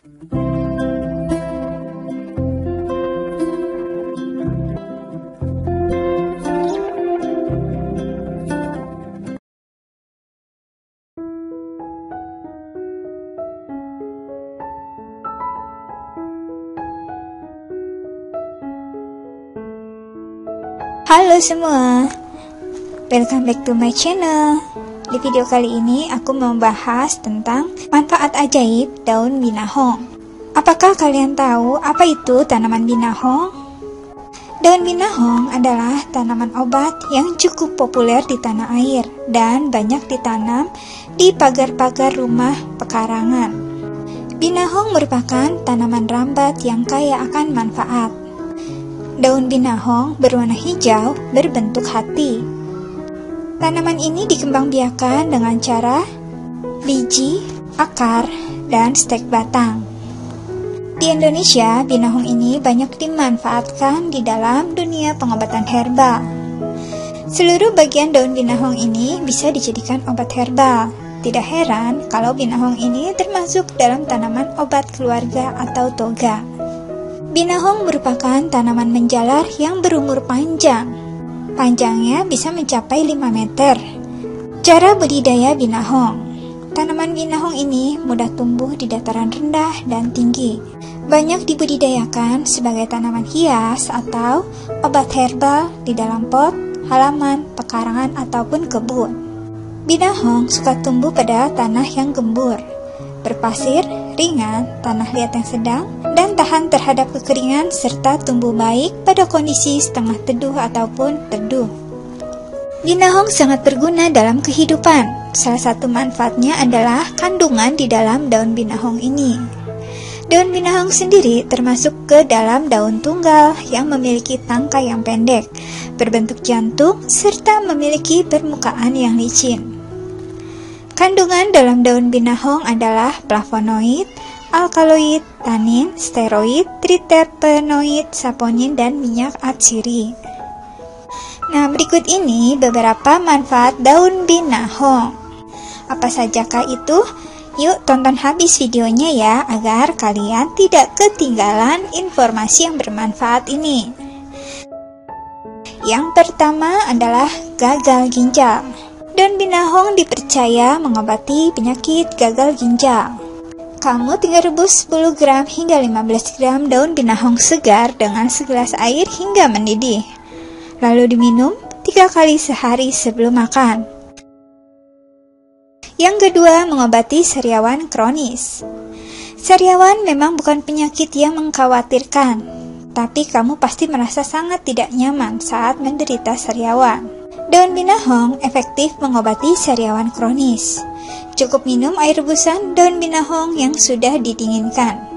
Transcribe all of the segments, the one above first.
Halo semua, welcome back to my channel. Di video kali ini aku membahas tentang manfaat ajaib daun binahong. Apakah kalian tahu apa itu tanaman binahong? Daun binahong adalah tanaman obat yang cukup populer di tanah air dan banyak ditanam di pagar-pagar rumah pekarangan. Binahong merupakan tanaman rambat yang kaya akan manfaat. Daun binahong berwarna hijau berbentuk hati. Tanaman ini dikembangbiakan dengan cara biji, akar, dan stek batang. Di Indonesia, binahong ini banyak dimanfaatkan di dalam dunia pengobatan herbal. Seluruh bagian daun binahong ini bisa dijadikan obat herbal. Tidak heran kalau binahong ini termasuk dalam tanaman obat keluarga atau toga. Binahong merupakan tanaman menjalar yang berumur panjang. Panjangnya bisa mencapai 5 meter. Cara budidaya binahong. Tanaman binahong ini mudah tumbuh di dataran rendah dan tinggi. Banyak dibudidayakan sebagai tanaman hias atau obat herbal di dalam pot, halaman, pekarangan, ataupun kebun. Binahong suka tumbuh pada tanah yang gembur, berpasir, ringan, tanah liat yang sedang, dan tahan terhadap kekeringan serta tumbuh baik pada kondisi setengah teduh ataupun teduh. Binahong sangat berguna dalam kehidupan. Salah satu manfaatnya adalah kandungan di dalam daun binahong ini. Daun binahong sendiri termasuk ke dalam daun tunggal yang memiliki tangkai yang pendek, berbentuk jantung, serta memiliki permukaan yang licin. Kandungan dalam daun binahong adalah flavonoid, alkaloid, tanin, steroid, triterpenoid, saponin, dan minyak atsiri. Nah, berikut ini beberapa manfaat daun binahong. Apa sajakah itu? Yuk tonton habis videonya ya, agar kalian tidak ketinggalan informasi yang bermanfaat ini. Yang pertama adalah gagal ginjal. Daun binahong dipercaya mengobati penyakit gagal ginjal. Kamu tinggal rebus 10 gram hingga 15 gram daun binahong segar dengan segelas air hingga mendidih. Lalu diminum 3 kali sehari sebelum makan. Yang kedua, mengobati sariawan kronis. Sariawan memang bukan penyakit yang mengkhawatirkan, tapi kamu pasti merasa sangat tidak nyaman saat menderita sariawan. Daun binahong efektif mengobati sariawan kronis. Cukup minum air rebusan daun binahong yang sudah didinginkan.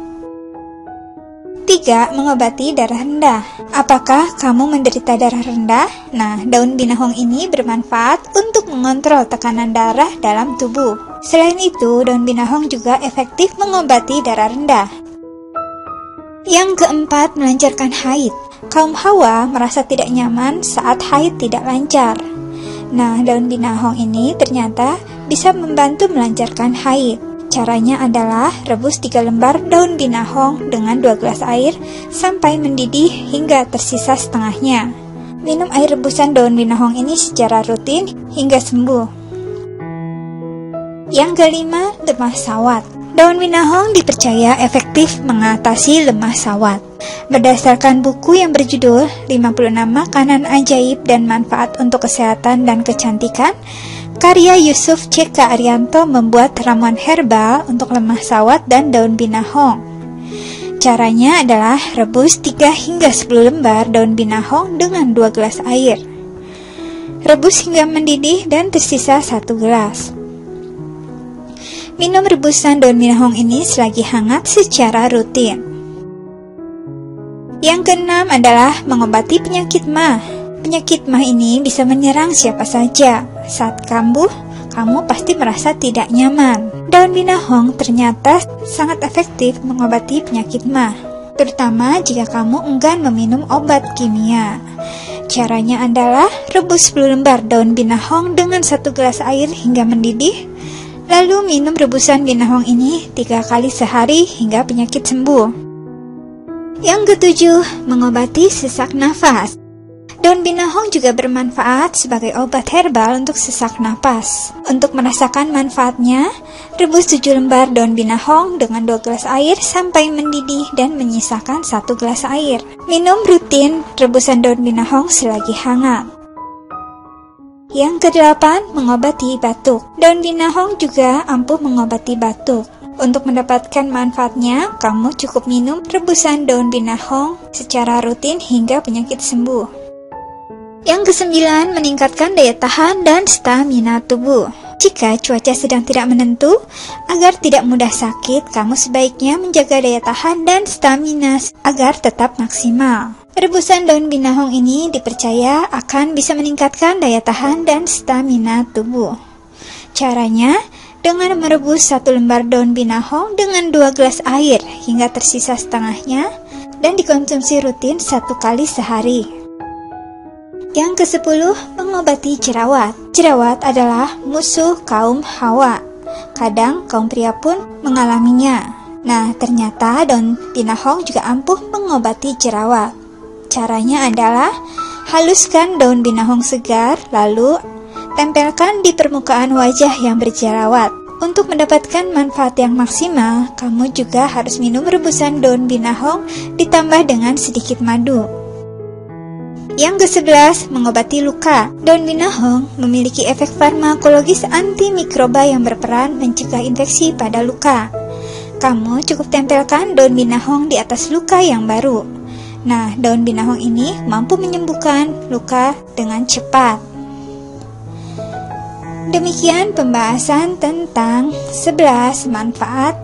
3. Mengobati darah rendah. Apakah kamu menderita darah rendah? Nah, daun binahong ini bermanfaat untuk mengontrol tekanan darah dalam tubuh. Selain itu, daun binahong juga efektif mengobati darah rendah. Yang keempat, melancarkan haid. Kaum hawa merasa tidak nyaman saat haid tidak lancar. Nah, daun binahong ini ternyata bisa membantu melancarkan haid. Caranya adalah rebus 3 lembar daun binahong dengan 2 gelas air sampai mendidih hingga tersisa setengahnya. Minum air rebusan daun binahong ini secara rutin hingga sembuh. Yang kelima, lemah sawat. Daun binahong dipercaya efektif mengatasi lemah sawat. Berdasarkan buku yang berjudul 56 Makanan Ajaib dan Manfaat untuk Kesehatan dan Kecantikan, karya Yusuf C.K. Arianto membuat ramuan herbal untuk lemah sawat dan daun binahong. Caranya adalah rebus 3 hingga 10 lembar daun binahong dengan 2 gelas air. Rebus hingga mendidih dan tersisa 1 gelas. Minum rebusan daun binahong ini selagi hangat secara rutin. Yang keenam adalah mengobati penyakit MAH. Penyakit MAH ini bisa menyerang siapa saja. Saat kambuh, kamu pasti merasa tidak nyaman. Daun binahong ternyata sangat efektif mengobati penyakit MAH, terutama jika kamu enggan meminum obat kimia. Caranya adalah rebus 10 lembar daun binahong dengan 1 gelas air hingga mendidih. Lalu minum rebusan binahong ini 3 kali sehari hingga penyakit sembuh. Yang ketujuh, mengobati sesak nafas. Daun binahong juga bermanfaat sebagai obat herbal untuk sesak napas. Untuk merasakan manfaatnya, rebus 7 lembar daun binahong dengan 2 gelas air sampai mendidih dan menyisakan 1 gelas air. Minum rutin rebusan daun binahong selagi hangat. Yang ke-8, mengobati batuk. Daun binahong juga ampuh mengobati batuk. Untuk mendapatkan manfaatnya, kamu cukup minum rebusan daun binahong secara rutin hingga penyakit sembuh. Yang ke-9, meningkatkan daya tahan dan stamina tubuh. Jika cuaca sedang tidak menentu, agar tidak mudah sakit, kamu sebaiknya menjaga daya tahan dan stamina agar tetap maksimal. Rebusan daun binahong ini dipercaya akan bisa meningkatkan daya tahan dan stamina tubuh. Caranya, dengan merebus 1 lembar daun binahong dengan 2 gelas air hingga tersisa setengahnya dan dikonsumsi rutin 1 kali sehari. Yang ke-10, mengobati jerawat. Jerawat adalah musuh kaum hawa. Kadang kaum pria pun mengalaminya. Nah, ternyata daun binahong juga ampuh mengobati jerawat. Caranya adalah haluskan daun binahong segar, lalu tempelkan di permukaan wajah yang berjerawat. Untuk mendapatkan manfaat yang maksimal, kamu juga harus minum rebusan daun binahong ditambah dengan sedikit madu. Yang ke-11, mengobati luka. Daun binahong memiliki efek farmakologis antimikroba yang berperan mencegah infeksi pada luka. Kamu cukup tempelkan daun binahong di atas luka yang baru. Nah, daun binahong ini mampu menyembuhkan luka dengan cepat. Demikian pembahasan tentang 11 manfaat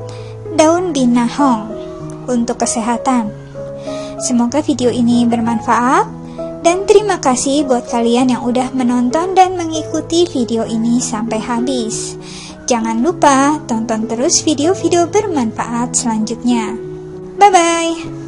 daun binahong untuk kesehatan. Semoga video ini bermanfaat. Dan terima kasih buat kalian yang udah menonton dan mengikuti video ini sampai habis. Jangan lupa tonton terus video-video bermanfaat selanjutnya. Bye-bye!